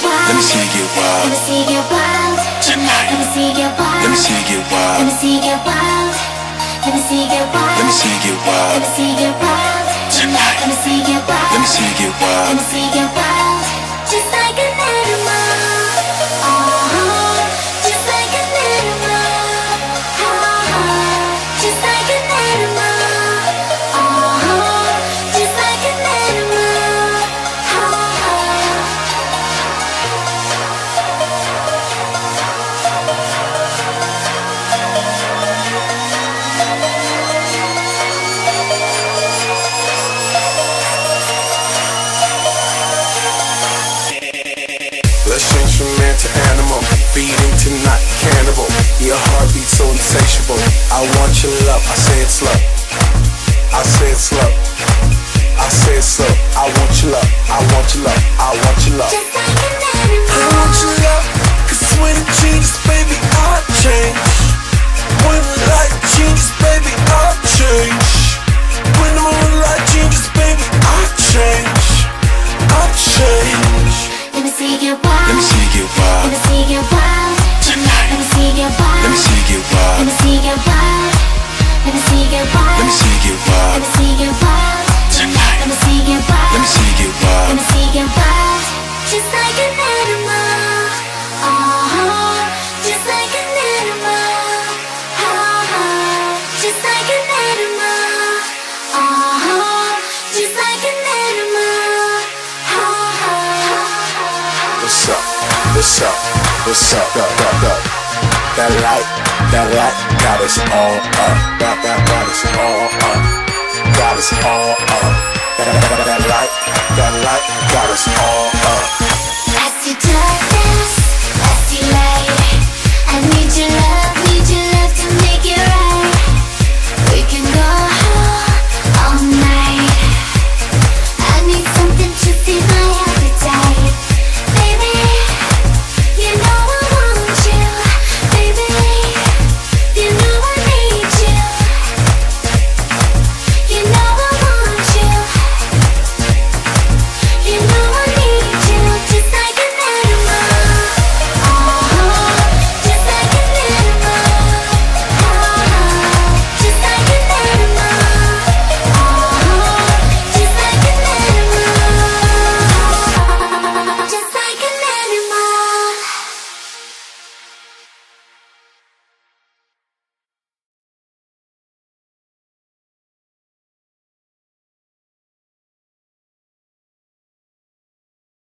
Let me see you get wild. Let me see you get wild tonight. Let me see you get wild. Let me see you get wild. Let me see you get wild. Let me see you get wild. Let me see you get wild. Let me see you get wild tonight. Let me see you get wild. Let me see you get wild. Let me see you get wild. Just like an animal. Just like an animal. Just like an animal. Just like an animal. Let's change from man to animal. Feeding tonight, cannibal. Your heartbeat so insatiable. I want your love, I say it slow. I say it slow. I say it slow. I want your love, I want your love, I want your love. Just like an animal. I want your love, cause when it changes, baby, I change. When the light changes, baby, I change. When the moonlight changes, baby, I change. I change. Let me see you get wild. Let me see you get wild. Let me see you get wild tonight. Let me see you get wild. Let me see you get wild. Let me see you get wild. Let me see you get wild. Let me see you get wild. Let me see you get wild tonight. Let me see you get wild. Let me see you get wild. Let me see you get wild. Just like an animal. Just like an animal. Just like an animal. Just like an animal. What's up? What's up? What's up? Up. That light got us all up. Got us all up. Got us all up. That light got us all up.